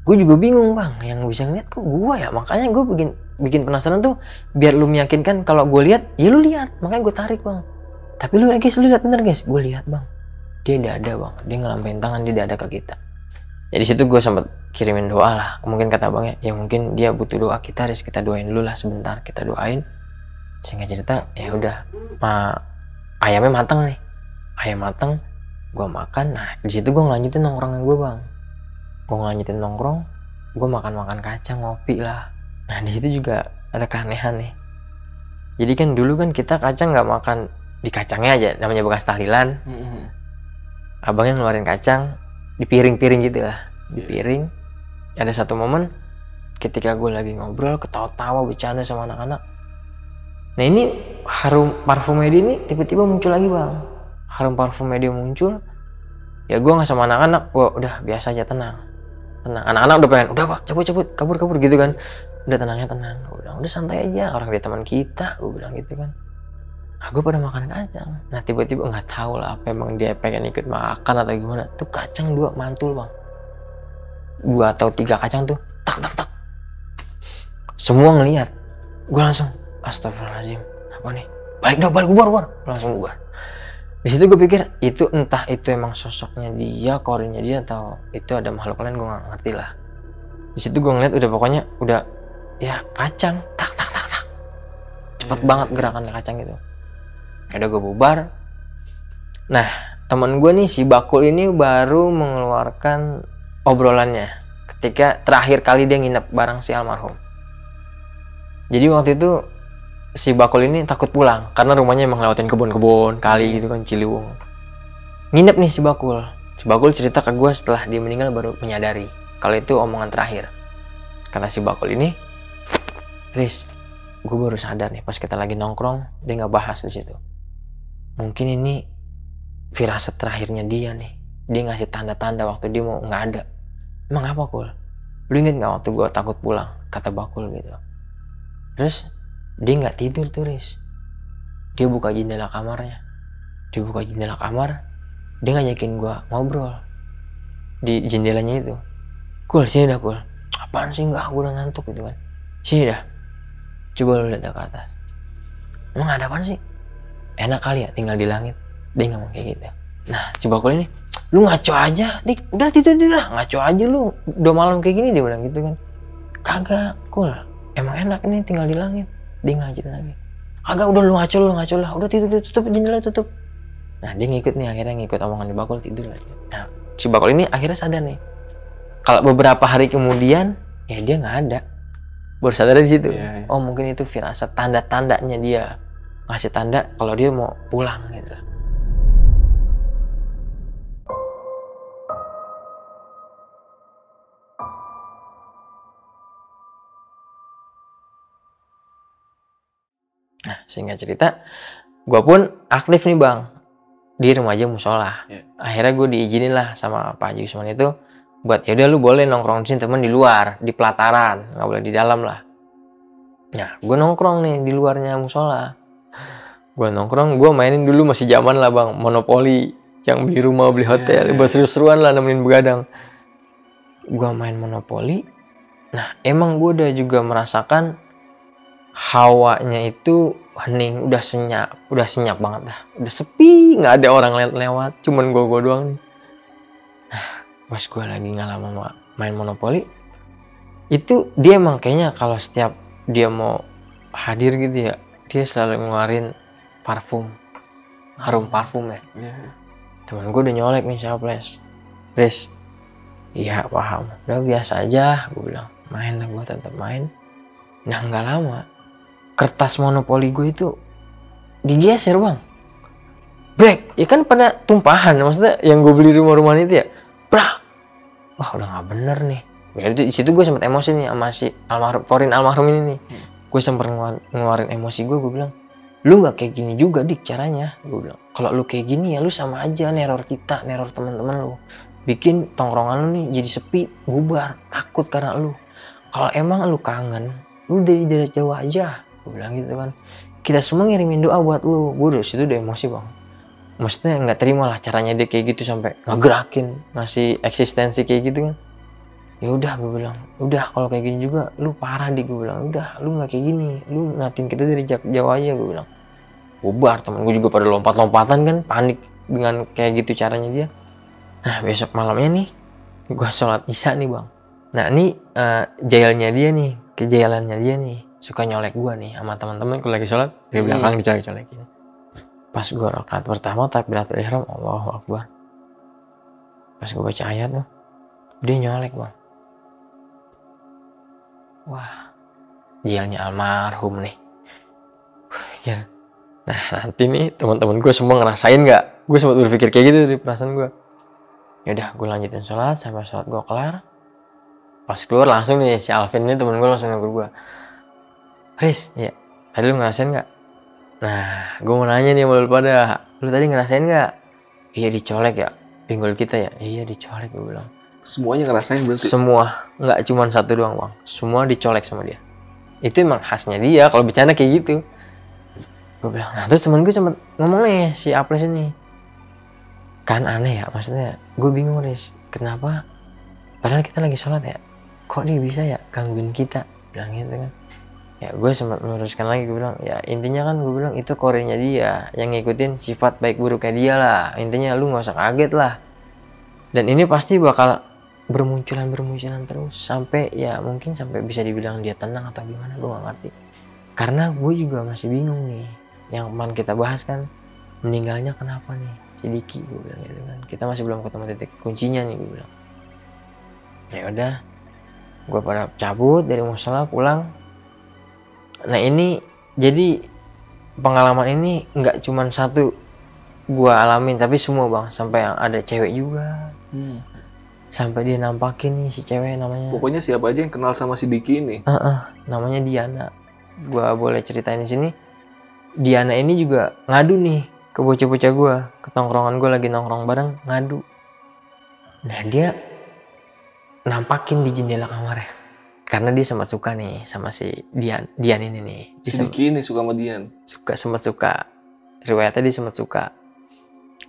Gue juga bingung bang, yang bisa ngeliat kok gue ya. Makanya gue bikin penasaran tuh, biar lu meyakinkan kalau gue lihat, ya lu lihat. Makanya gue tarik bang. Tapi lu guys, lu lihat bener guys, gue lihat bang. Dia dada bang, dia ngelambain tangan, dia dada ke kita. Ya di situ gue sempet kirimin doa lah. Mungkin kata abangnya, ya mungkin dia butuh doa kita, Riz, kita doain dulu lah sebentar, kita doain. Singkat cerita, ya udah, ayamnya matang nih. Ayam matang, gue makan. Nah di situ gue ngelanjutin nongkrongnya gue bang. Gue ngelanjutin nongkrong, gue makan kacang, ngopi lah. Nah di situ juga ada keanehan nih. Jadi kan dulu kan kita kacang nggak makan di kacangnya aja, namanya bekas tahlilan. Abangnya ngeluarin kacang di piring-piring gitu lah, di piring. Ada satu momen ketika gue lagi ngobrol, ketawa-tawa, bercanda sama anak-anak. Nah ini harum parfum dia ini tiba-tiba muncul lagi bang. Harum parfum dia muncul. Ya gue nggak sama anak-anak, gue udah biasa aja, tenang. Anak-anak udah pengen, udah pak, cabut, kabur gitu kan. Udah tenang. Gue bilang udah santai aja, orang dia teman kita, gue bilang gitu kan. Nah, gue pada makan kacang. Nah tiba-tiba nggak tahu lah apa emang dia pengen ikut makan atau gimana. Tuh kacang 2 mantul bang. 2 atau 3 kacang tuh tak. Semua ngelihat. Gue langsung astagfirullahaladzim, apa nih? Balik bubar. Langsung bubar. Di situ gue pikir itu entah itu emang sosoknya dia, korinnya dia, atau itu ada makhluk lain, gue nggak ngerti lah. Di situ gue ngeliat udah pokoknya udah ya kacang tak. Cepet banget gerakan kacang gitu. Udah gue bubar. Nah teman gue nih si Bakul ini baru mengeluarkan obrolannya ketika terakhir kali dia nginep bareng si almarhum. Jadi waktu itu si Bakul ini takut pulang karena rumahnya emang lewatin kebun kali gitu kan, Ciliwung. Nginep nih si Bakul. Si Bakul cerita ke gue setelah dia meninggal baru menyadari kalau itu omongan terakhir. Kata si Bakul ini, Riz, gue baru sadar nih pas kita lagi nongkrong dia nggak bahas di situ. Mungkin ini firasat terakhirnya dia nih. Dia ngasih tanda-tanda waktu dia mau nggak ada. Emang apa Kul? Lu inget nggak waktu gue takut pulang? Kata Bakul gitu. Terus dia nggak tidur tuh Riz. Dia buka jendela kamarnya. Dia ngajakin gue ngobrol di jendelanya itu. Kul, sini dah Kul. Apaan sih, enggak, gue udah ngantuk gitu kan. Sini dah. Coba lu lihat ke atas. Emang ada apaan sih? Enak kali ya tinggal di langit. Dia ngomong kayak gitu. Nah, si Bakul ini, lu ngaco aja, Dik. Udah tidur dah. Ngaco aja lu. Udah malam kayak gini, dia bilang gitu kan. Kagak, Kul. Emang enak ini tinggal di langit. Dia ngajutin lagi. Kagak, udah lu ngaco lah. Udah tidur, tutup jendela, tutup. Nah, dia ngikut nih, akhirnya ngikut omongan di Bakul, tidur lagi. Nah, si Bakul ini akhirnya sadar nih. Kalau beberapa hari kemudian, ya dia nggak ada. Baru sadar di situ. Yeah. Oh, mungkin itu firasat, tanda-tandanya dia ngasih tanda kalau dia mau pulang gitu. Nah, singkat cerita, gue pun aktif nih Bang di remaja musola. Yeah. Akhirnya gue diizinin lah sama Pak Haji Usman itu buat yaudah lu boleh nongkrong di sini temen di luar, di pelataran, nggak boleh di dalam lah. Nah, gue nongkrong nih di luarnya musola. Gue nongkrong, gue mainin dulu masih zaman lah Bang, monopoli yang beli rumah, beli hotel, buat seru-seruan lah nemenin begadang. Gue main monopoli. Nah, emang gue udah juga merasakan hawanya itu hening, udah senyap banget dah, udah sepi, nggak ada orang lewat, cuman gue doang nih. Nah, pas gue lagi nggak lama main monopoli, itu dia emang kayaknya kalau setiap dia mau hadir gitu ya, dia selalu ngeluarin parfum, harum parfum ya. Temen gue udah nyolek nih Syaples, Riz, iya paham, udah biasa aja, gue bilang, main lah, gue tetap main. Nah, nggak lama kertas monopoli gue itu digeser Bang, break ya kan, pada tumpahan, maksudnya yang gue beli rumah-rumahan itu ya, brak, wah udah nggak bener nih. Di situ gue sempet emosi nih sama si Torin almarhum ini nih. Gue sempet ngeluarin emosi gue bilang, lu nggak kayak gini juga Dik caranya, gue bilang. Kalau lu kayak gini ya lu sama aja neror kita, neror teman-teman lu, bikin tongkrongan lu nih jadi sepi, bubar, takut karena lu. Kalau emang lu kangen, lu dari jauh aja, gue bilang gitu kan. Kita semua ngirimin doa buat lu. Gue dari situ udah emosi Bang. Maksudnya nggak terima lah caranya dia kayak gitu sampai ngegerakin, ngasih eksistensi kayak gitu kan. Ya udah, gue bilang, udah kalau kayak gini juga lu parah Dik, gue bilang. Udah, lu nggak kayak gini, lu ngatin kita dari jauh aja, gue bilang. Bubar, temen gue juga pada lompat-lompatan kan, panik dengan kayak gitu caranya dia. Nah, besok malamnya nih gue sholat isya nih Bang. Nah, ini jailnya dia nih, kejayalannya dia nih, suka nyolek gue nih sama teman-teman kalau lagi sholat dari belakang dicolek-colekin. Pas gue rakaat pertama takbiratul ihram, Allahu Akbar. Pas gue baca ayat tuh, dia nyolek Bang. Wah, jailnya almarhum nih. Pikir, nah nanti nih teman-teman gue semua ngerasain nggak? Gue sempat berpikir kayak gitu dari perasaan gue. Yaudah, gue lanjutin sholat sampai sholat gue kelar. Pas keluar langsung nih si Alvin ini temen gue langsung negur gue. Riz, ya tadi lu ngerasain nggak? Nah, gue mau nanya nih sama lu pada, lu tadi ngerasain nggak? Iya dicolek ya, pinggul kita ya. Iya dicolek, gue bilang. Semuanya ngerasain berarti? Semua, nggak cuma satu doang Bang. Semua dicolek sama dia. Itu emang khasnya dia kalau bercanda kayak gitu. Gue bilang, nah terus temen gue sempet ngomong nih si Apres ini. Kan aneh ya, maksudnya gue bingung Riz, kenapa padahal kita lagi sholat ya, kok dia bisa ya gangguin kita, bilang gitu kan. Ya gue sempat meluruskan lagi, gue bilang ya intinya kan, gue bilang itu korenya dia yang ngikutin sifat baik buruknya dia lah, intinya lu gak usah kaget lah. Dan ini pasti bakal bermunculan terus sampai ya mungkin sampai bisa dibilang dia tenang atau gimana, gue gak ngerti. Karena gue juga masih bingung nih, yang kemarin kita bahas kan meninggalnya kenapa nih si Diki, gue bilang gitu kan. Kita masih belum ketemu titik kuncinya nih, gue bilang. Ya udah, gue pada cabut dari musola pulang. Nah ini jadi pengalaman ini nggak cuma satu gue alamin, tapi semua Bang, sampai yang ada cewek juga. Sampai dia nampakin nih si cewek namanya. Pokoknya siapa aja yang kenal sama si Diki ini? Namanya Diana. gue boleh ceritain di sini, Diana ini juga ngadu nih ke bocah-bocah gue, ke tongkrongan gue lagi nongkrong bareng, ngadu. Nah dia nampakin di jendela kamarnya, karena dia sempat suka nih sama si Dian ini nih. Si Diki ini suka sama Dian. Sempat suka. Riwayatnya dia sempat suka.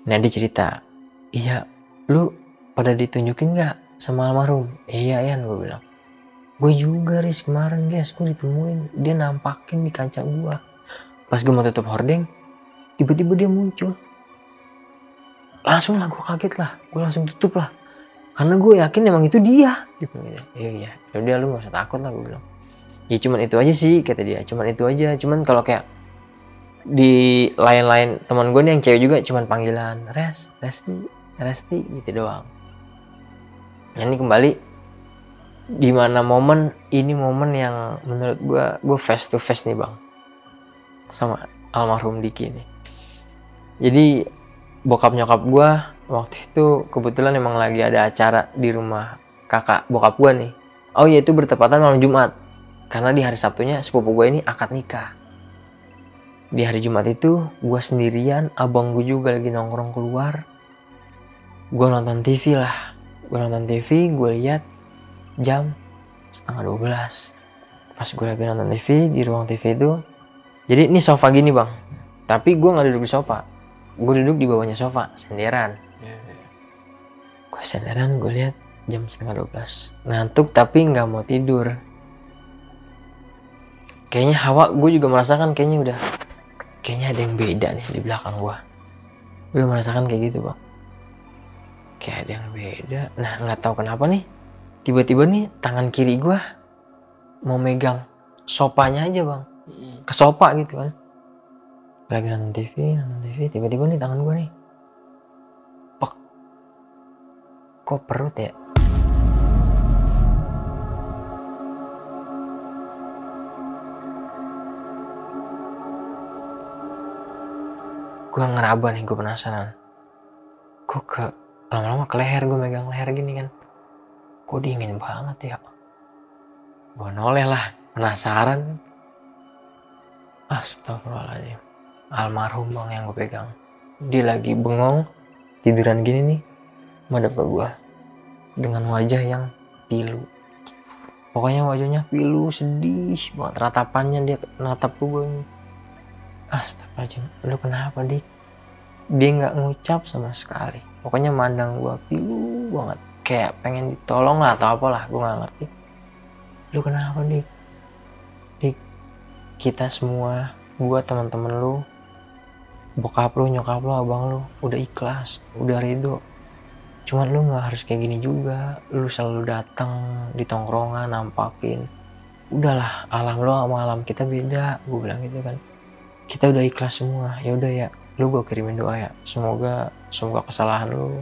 Nah dia cerita, iya lu pada ditunjukin nggak sama almarhum? Iya Yan, gue bilang. Gue juga Riz kemarin guys, gue ditemuin, dia nampakin di kaca gue. Pas gue mau tutup hordeng, tiba-tiba dia muncul. Langsung lah gue kaget lah, gue langsung tutup lah. Karena gue yakin emang itu dia. Iya, udah lu gak usah takut lah, gue bilang. Ya cuman itu aja sih, kata dia. Cuman itu aja. Cuman kalau kayak di lain-lain teman gue nih yang cewek juga cuman panggilan Resti gitu doang. Nah, ini kembali di mana momen yang menurut gue face to face nih bang sama almarhum Diki nih. Jadi bokap nyokap gue waktu itu kebetulan emang lagi ada acara di rumah kakak bokap gue nih. Oh iya, itu bertepatan malam Jumat, karena di hari Sabtunya sepupu gue ini akad nikah. Di hari Jumat itu gue sendirian, abang gue juga lagi nongkrong keluar. Gue nonton TV lah. Gue lihat jam 11:30. Pas gue lagi nonton TV di ruang TV itu, jadi ini sofa gini bang, tapi gue nggak duduk di sofa, gue duduk di bawahnya sofa senderan. Gue senderan, gue lihat jam 11:30, ngantuk tapi nggak mau tidur. Kayaknya hawa gue juga merasakan kayaknya ada yang beda nih di belakang gue. Gue merasakan kayak gitu bang, kayak ada yang beda. Nah nggak tahu kenapa nih, tiba-tiba nih tangan kiri gue mau megang sopanya aja bang, ke sofa gitu kan. Lagi nonton TV, tiba-tiba nih tangan gue nih, pek, kok perut ya? Gue ngeraba nih, gue penasaran. Kok lama-lama ke leher, gue megang leher gini kan. Kok dingin banget ya? Gue noleh lah, penasaran. Astagfirullahaladzim. Almarhum bang yang gue pegang. Dia lagi bengong, tiduran gini nih, madep ke gue. Dengan wajah yang pilu. Pokoknya wajahnya pilu, sedih banget. Ratapannya dia natap ke gue nih. Astagfirullahaladzim, lu kenapa Dik? Dia nggak ngucap sama sekali. Pokoknya mandang gue pilu banget, kayak pengen ditolong lah atau apalah, gue nggak ngerti. Lu kenapa Dik? Dik, kita semua, gue, teman-teman lu, bokap lu, nyokap lu, abang lu, udah ikhlas, udah ridho. Cuman lu nggak harus kayak gini juga. Lu selalu datang di tongkrongan, nampakin. Udahlah, alam lu sama alam kita beda, gue bilang gitu kan. Kita udah ikhlas semua, ya udah ya, lu gue kirimin doa ya, semoga kesalahan lu,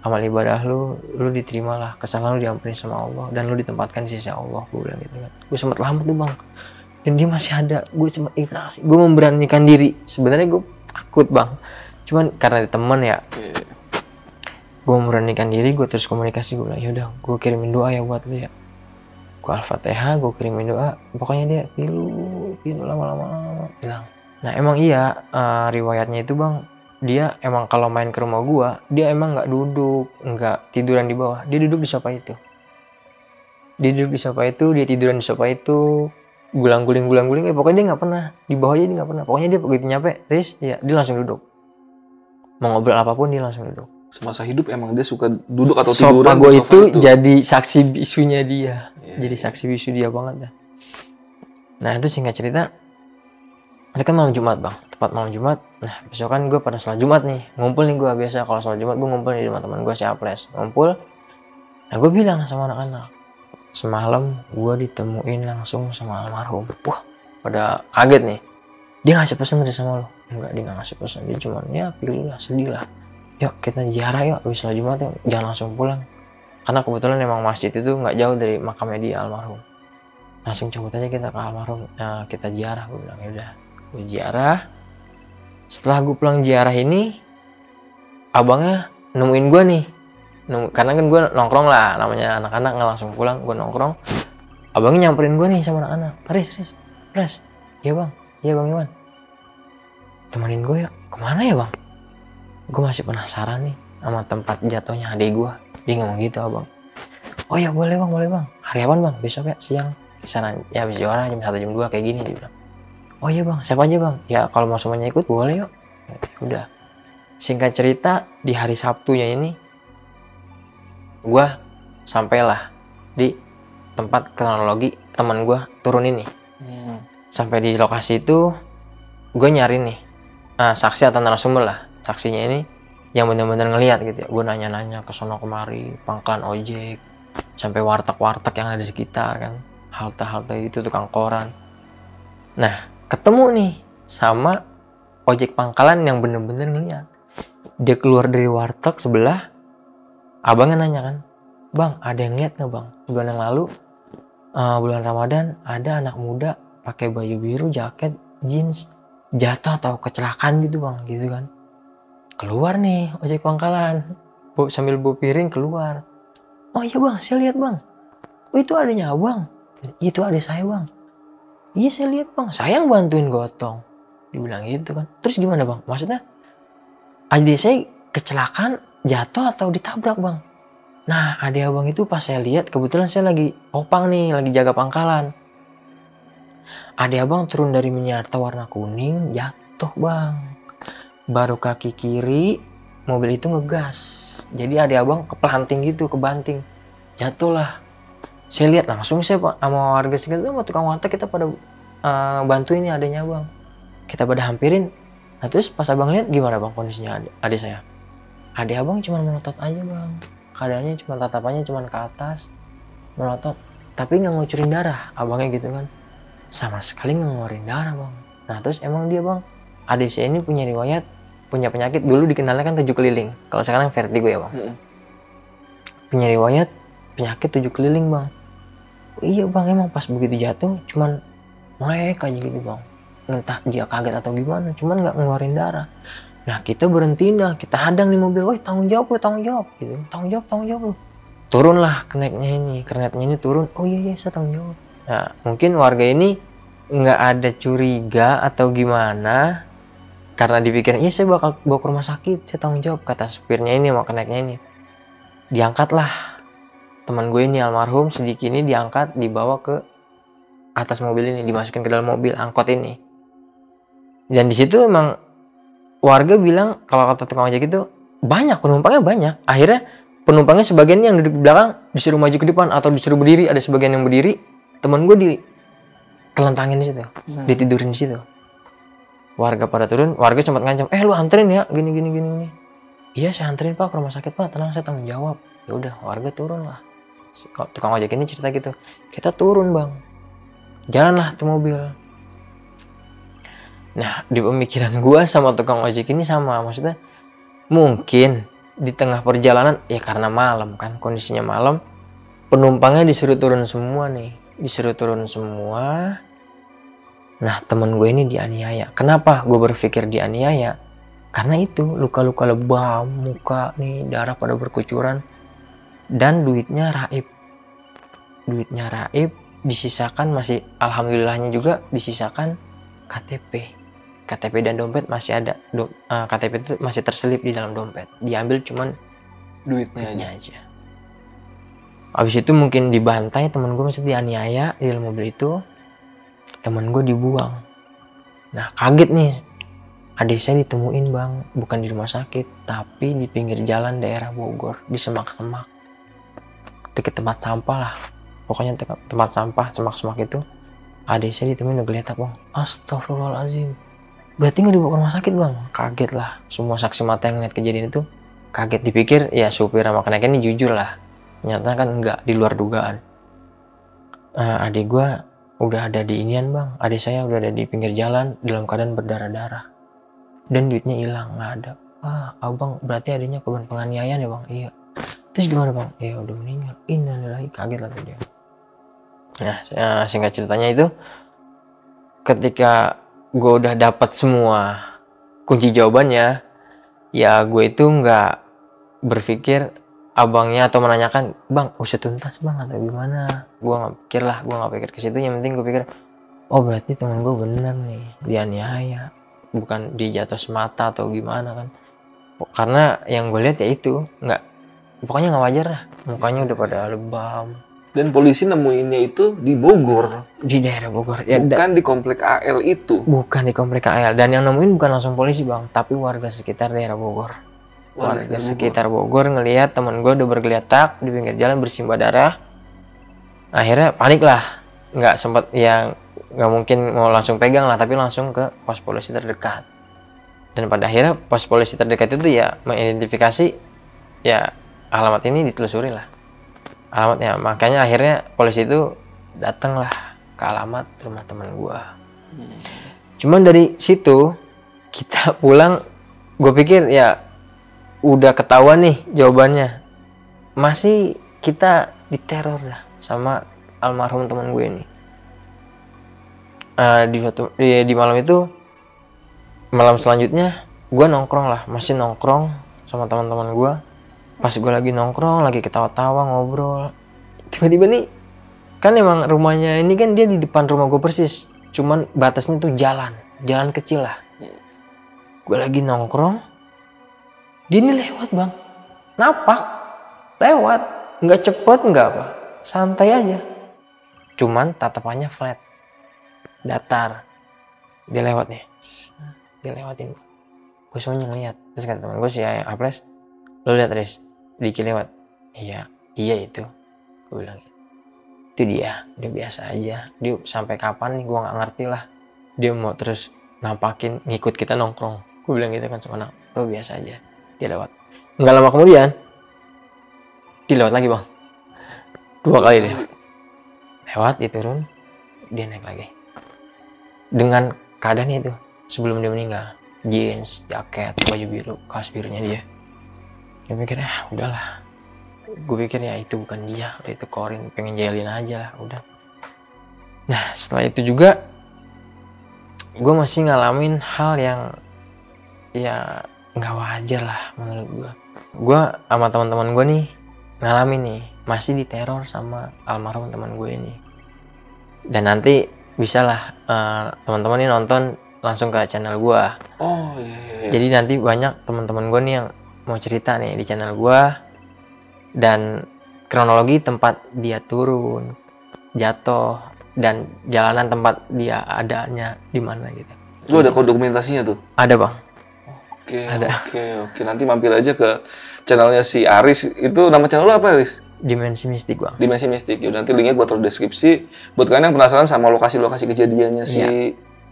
amal ibadah lu diterimalah, kesalahan lu diampuni sama Allah, dan lu ditempatkan di sisi Allah, gue bilang gitu kan. Gue sempat lama tuh bang, dan dia masih ada. Gue sempat ikhlas, gue memberanikan diri. Sebenarnya gue takut bang, cuman karena ada teman ya, gue memberanikan diri. Gue terus komunikasi, gue bilang yaudah, gue kirimin doa ya buat lu ya. Gue Al-Fatihah, gue kirimin doa, pokoknya dia pilu lama-lama hilang. Nah emang iya, riwayatnya itu bang, dia emang kalau main ke rumah gua, dia emang nggak duduk, nggak tiduran di bawah, dia duduk di sofa itu. Dia tiduran di sofa itu, guling-guling, pokoknya dia nggak pernah di bawah aja, dia nggak pernah. Pokoknya dia begitu nyampe, Riz, ya dia langsung duduk. Mau ngobrol apapun dia langsung duduk. Semasa hidup emang dia suka duduk atau tiduran di sofa itu. Jadi saksi bisunya dia, jadi saksi bisu dia banget dah. Nah itu singkat cerita. Itu kan malam Jumat bang, tepat malam Jumat. Nah besok kan gue pada sholat Jumat nih, ngumpul nih gue. Biasa kalau sholat Jumat gue ngumpul di rumah teman gue si Aples, ngumpul. Nah gue bilang sama anak-anak, semalam gue ditemuin langsung sama almarhum. Wah pada kaget nih. Dia ngasih pesan dari sama lo? Enggak, dia nggak ngasih pesan. Dia cuma ya pilu lah, sedih lah. Yuk kita ziarah yuk, habis sholat Jumat yuk, jangan langsung pulang. Karena kebetulan emang masjid itu nggak jauh dari makamnya dia almarhum. Langsung cabut aja kita ke almarhum, kita ziarah. Gue bilang yaudah. Gue ziarah. Setelah gue pulang ziarah ini, abangnya nemuin gue nih. Karena kan gue nongkrong lah, namanya anak-anak nggak langsung pulang, gue nongkrong. Abangnya nyamperin gue nih sama anak-anak. Riz, iya bang Iwan, temenin gue ya. Kemana ya bang? Gue masih penasaran nih sama tempat jatuhnya adik gue. Dia ngomong gitu abang. Oh ya boleh bang. Hari apa bang? Besok ya siang. Kisaran ya habis juara jam 1 jam 2 kayak gini, dia bilang. Oh iya bang, siapa aja bang? Ya kalau mau semuanya ikut boleh yuk. Udah. Singkat cerita, di hari Sabtunya ini gue sampailah di tempat kronologi teman gue turun ini. Sampai di lokasi itu gue nyari nih saksi atau narasumber lah. Saksinya ini yang benar-benar ngelihat gitu ya. Gue nanya-nanya ke sono kemari, pangkalan ojek, sampai warteg-warteg yang ada di sekitar kan, halte-halte itu, tukang koran. Nah, ketemu nih sama ojek pangkalan yang bener-bener ngeliat. Dia keluar dari warteg sebelah, abangnya nanya kan, bang ada yang lihat nggak bang, bulan yang lalu bulan Ramadan ada anak muda pakai baju biru, jaket, jeans, jatuh atau kecelakaan gitu bang, gitu kan. Keluar nih ojek pangkalan, sambil bawa piring keluar. Oh iya bang, saya lihat bang. Oh itu adanya abang. Itu adik saya bang. Iya saya lihat bang, saya yang bantuin gotong. Dibilang gitu kan. Terus gimana bang? Maksudnya adik saya kecelakaan, jatuh atau ditabrak bang? Nah adik abang itu pas saya lihat, kebetulan saya lagi opang nih, lagi jaga pangkalan. Adik abang turun dari Miniarta warna kuning, jatuh bang. Baru kaki kiri, mobil itu ngegas. Jadi adik abang kepelanting gitu, kebanting. Jatuh lah. Saya lihat langsung, saya pak sama warga sekitar, sama tukang warteg, kita pada bantuin nih adanya abang. Kita pada hampirin. Nah terus pas abang lihat gimana bang kondisinya adik saya? Adik abang cuma melotot aja bang. Keadaannya cuma, tatapannya cuma ke atas, melotot. Tapi nggak ngucurin darah, abangnya gitu kan. Sama sekali nggak ngeluarin darah bang. Nah terus emang dia bang, adik saya ini punya riwayat, punya penyakit, dulu dikenalnya kan 7 keliling. Kalau sekarang vertigo ya bang. Punya riwayat penyakit 7 keliling bang. Iya bang, emang pas begitu jatuh cuman melek aja gitu bang. Entah dia kaget atau gimana, cuman nggak ngeluarin darah. Nah kita berhenti, nah kita hadang nih mobil, woi tanggung jawab gitu, tanggung jawab lu. Turunlah kernetnya ini turun. Oh iya saya tanggung jawab. Nah mungkin warga ini nggak ada curiga atau gimana, karena dipikir iya saya bakal bawa ke rumah sakit, saya tanggung jawab, kata supirnya ini sama kernetnya ini. Diangkatlah teman gue ini almarhum sedikit ini, diangkat dibawa ke atas mobil ini, dimasukin ke dalam mobil angkot ini. Dan di situ emang warga bilang kalau kata tukang ojek itu banyak penumpangnya, banyak. Akhirnya penumpangnya sebagian yang duduk di belakang disuruh maju ke depan atau disuruh berdiri, ada sebagian yang berdiri. Temen gue dikelentangin di situ, ditidurin di situ. Warga pada turun, warga sempat ngancam, lu anterin ya, gini. Iya saya anterin pak ke rumah sakit pak, tenang saya tanggung jawab. Ya udah warga turun lah. Tukang ojek ini cerita gitu, kita turun bang, jalanlah tuh mobil. Nah di pemikiran gue sama tukang ojek ini sama, maksudnya mungkin di tengah perjalanan ya karena malam kan, kondisinya malam, penumpangnya disuruh turun semua. Nah temen gue ini dianiaya. Kenapa gue berpikir dianiaya? Karena itu luka-luka lebam, muka nih darah pada berkucuran, dan duitnya raib, disisakan masih, alhamdulillahnya juga disisakan KTP dan dompet masih ada. KTP itu masih terselip di dalam dompet, diambil cuman duitnya aja. Abis itu mungkin dibantai, temen gue masih dianiaya di dalam mobil itu, temen gue dibuang. Nah kaget nih, adik saya ditemuin bang, bukan di rumah sakit, tapi di pinggir jalan daerah Bogor, di semak-semak, deket tempat sampah lah, pokoknya tempat sampah, semak-semak itu. Adik saya ditemuin udah geletak bang. Astagfirullahaladzim, berarti nggak dibawa ke rumah sakit bang? Kaget lah, semua saksi mata yang lihat kejadian itu kaget, dipikir ya supir sama kenaikan ini jujur lah, ternyata kan enggak, di luar dugaan. Adik gue udah ada di inian bang, adik saya udah ada di pinggir jalan dalam keadaan berdarah-darah dan duitnya hilang, nggak ada. Abang berarti adiknya korban penganiayaan ya bang? Iya. Terus gimana bang? Ya udah meninggal. Innalillahi, kaget lah tuh dia. Nah singkat ceritanya itu, ketika gue udah dapat semua kunci jawabannya, ya gue itu nggak berpikir abangnya atau menanyakan bang usut tuntas bang atau gimana. Gue nggak pikir ke situ. Yang penting gue pikir oh berarti teman gue bener nih dianiaya, bukan dijatuh semata atau gimana kan. Karena yang gue lihat ya itu nggak, pokoknya nggak wajar lah, mukanya udah pada lebam. Dan polisi nemuinnya itu di Bogor, Di daerah Bogor ya, bukan di komplek AL itu. bukan di komplek AL, dan yang nemuin bukan langsung polisi bang, tapi warga sekitar daerah Bogor. Warga sekitar Bogor ngelihat teman gue udah bergeletak di pinggir jalan bersimbah darah. Akhirnya panik lah, nggak sempat, ya nggak mungkin mau langsung pegang lah, tapi langsung ke pos polisi terdekat. Dan pada akhirnya pos polisi terdekat itu ya mengidentifikasi ya alamat ini, ditelusuri lah alamatnya. Makanya akhirnya polisi itu datang lah ke alamat rumah teman gua. Cuman dari situ kita pulang, gue pikir ya udah ketahuan nih jawabannya, masih kita diteror dah sama almarhum teman gue ini. Di malam itu, malam selanjutnya gue nongkrong lah, masih nongkrong sama teman-teman gue. Pas gue lagi nongkrong, lagi ketawa-tawa, ngobrol, tiba-tiba nih, kan emang rumahnya ini kan dia di depan rumah gue persis, cuman batasnya tuh jalan kecil lah. Gue lagi nongkrong, dia ini lewat bang, napak, lewat, nggak cepet, nggak apa, santai aja, cuman tatapannya flat, datar. Dia lewat nih, dia lewatin, gue semuanya ngeliat. Terus kata teman gue si Apres, lo lihat Riz, Diki lewat. Iya itu, gue bilang itu dia biasa aja. Dia sampai kapan nih gue nggak ngerti lah, dia mau terus nampakin ngikut kita nongkrong. Gue bilang gitu kan sama anak, lo biasa aja. Dia lewat, nggak lama kemudian dia lewat lagi bang, 2 kali dia lewat, dia turun, dia naik lagi dengan keadaannya itu sebelum dia meninggal, jeans, jaket, baju biru, kaos birunya dia. Dia mikir udahlah, gue pikir ya itu bukan dia, itu Corin pengen jailin aja lah, udah. Nah setelah itu juga gue masih ngalamin hal yang ya nggak wajar lah menurut gue. Gue sama teman-teman gue nih ngalamin nih, masih diteror sama almarhum teman gue ini. Dan nanti bisa lah teman-teman ini nonton langsung ke channel gue. Oh iya. Jadi nanti banyak teman-teman gue nih yang mau cerita nih di channel gue, dan kronologi tempat dia turun, jatuh, dan jalanan tempat dia adanya di mana gitu. Lu ada kode dokumentasinya tuh? Ada bang. Oke. Nanti mampir aja ke channelnya si Aris. Itu nama channel lu apa, Aris? Dimensi Mistik bang. Dimensi Mistik. Yaudah, nanti linknya gue taruh di deskripsi. Buat kalian yang penasaran sama lokasi-lokasi kejadiannya si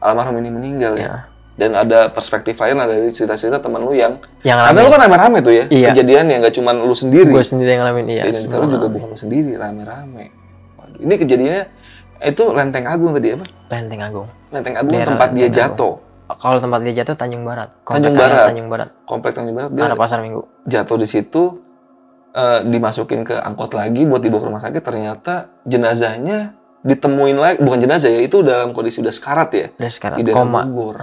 almarhum ini meninggal ya. Dan ada perspektif lain, ada dari cerita-cerita teman lu yang karena lu kan rame-rame tuh ya, kejadiannya nggak cuma lu sendiri. Gue sendiri yang ngalamin, iya. Dan itu juga bukan lu sendiri, rame-rame. Waduh, ini kejadiannya itu Lenteng Agung tadi apa? Lenteng Agung. Lenteng Agung tempat dia jatuh. Kalau tempat dia jatuh Tanjung Barat. Tanjung Barat. Komplek Tanjung Barat. Dia ada Pasar Minggu. Jatuh di situ, dimasukin ke angkot lagi buat dibawa ke rumah sakit. Ternyata jenazahnya ditemuin lagi, bukan jenazah ya, itu dalam kondisi udah sekarat ya. Udah sekarat, di daerah koma. Bogor.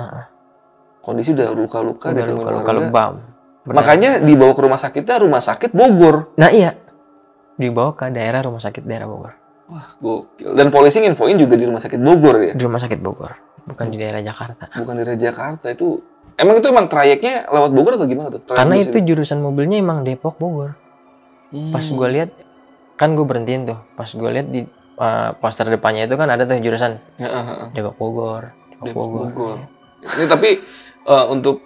Kondisi udah luka-luka, luka lebam. Makanya dibawa ke rumah sakitnya rumah sakit Bogor. Nah iya, dibawa ke rumah sakit daerah Bogor. Wah, gokil. Dan polisi nginfoin juga di rumah sakit Bogor ya? Di rumah sakit Bogor, bukan di daerah Jakarta. Bukan di daerah Jakarta, itu emang trayeknya lewat Bogor atau gimana tuh? Karena itu jurusan mobilnya emang Depok Bogor. Pas gue lihat, kan gue berhentiin tuh. Pas gue lihat di poster depannya itu kan ada tuh jurusan Depok Bogor. Ini tapi untuk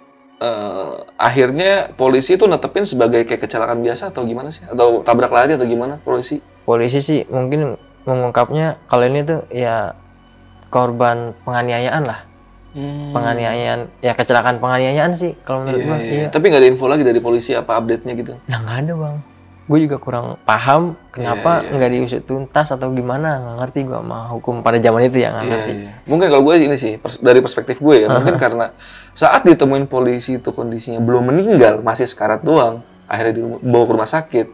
akhirnya polisi itu netepin sebagai kayak kecelakaan biasa atau gimana sih? Atau tabrak lari atau gimana polisi? Polisi sih mungkin mengungkapnya kalau ini tuh ya korban penganiayaan lah. Penganiayaan, ya kecelakaan penganiayaan sih kalau menurut gua. Iya. Tapi nggak ada info lagi dari polisi apa update-nya gitu? Nah nggak ada bang. Gue juga kurang paham kenapa nggak diusut tuntas atau gimana, nggak ngerti gue sama hukum pada zaman itu ya, nggak ngerti. Mungkin kalau gue ini sih dari perspektif gue ya, mungkin karena saat ditemuin polisi itu kondisinya belum meninggal, masih sekarat doang, akhirnya dibawa ke rumah sakit,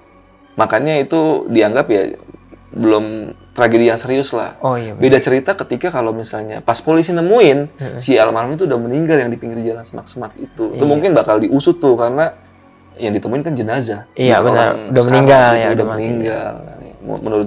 makanya itu dianggap ya belum tragedi yang serius lah. Oh iya. Beda cerita ketika kalau misalnya pas polisi nemuin si almarhum itu udah meninggal yang di pinggir jalan semak-semak itu mungkin bakal diusut tuh karena yang ditemuin kan jenazah. Iya benar, udah meninggal ya, udah meninggal. Menurut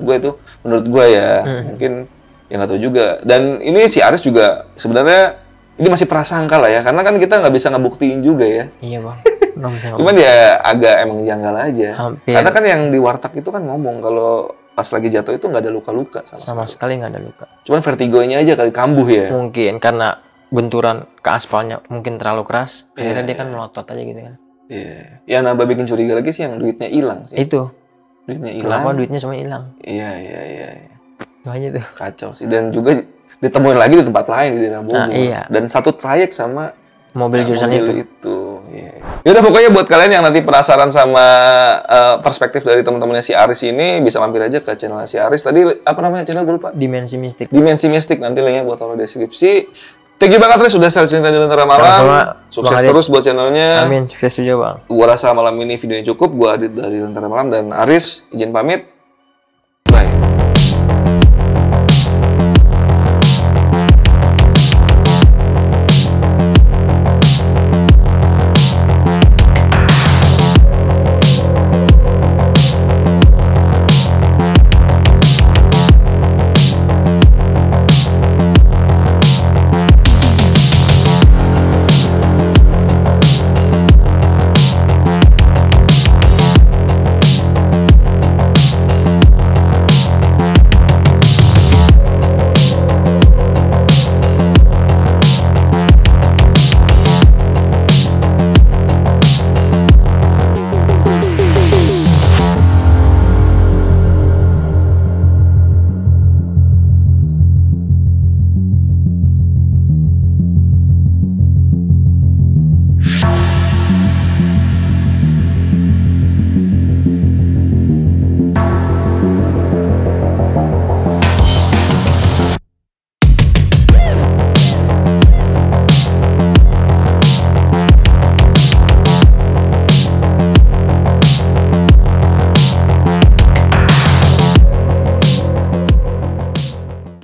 gue ya, mungkin Ya nggak tahu juga. Dan ini si Aris juga sebenarnya ini masih prasangka lah ya, karena kan kita nggak bisa ngebuktiin juga ya. Iya bang. Nggak bisa Cuman ya agak emang janggal aja. Hampir. Karena kan yang di warteg itu kan ngomong kalau pas lagi jatuh itu nggak ada luka-luka sama sekali nggak ada luka. Cuman vertigonya aja kali kambuh ya. Mungkin karena benturan ke aspalnya mungkin terlalu keras, akhirnya dia kan Iya. melotot aja gitu kan. Iya. Yang nambah bikin curiga lagi sih yang duitnya hilang sih. Itu. Duitnya hilang. Kenapa duitnya semua hilang? Iya. Itu aja tuh. Kacau sih. Dan juga ditemuin lagi di tempat lain di daerah Bogor. Nah, iya. Dan satu trayek sama Mobil jurusan itu. Iya. Yaudah pokoknya buat kalian yang nanti penasaran sama perspektif dari teman-temannya si Aris ini bisa mampir aja ke channel si Aris. Tadi apa namanya channel gue lupa? Dimensi Mistik. Dimensi Mistik, nanti linknya buat taruh di deskripsi. Thank you banget Riz sudah share cerita di Lentera Malam. Sama-sama, Sukses Bang Adit. terus buat channelnya. Amin, sukses juga bang. Gua rasa malam ini videonya cukup. Gua Adit dari Lentera Malam dan Aris izin pamit.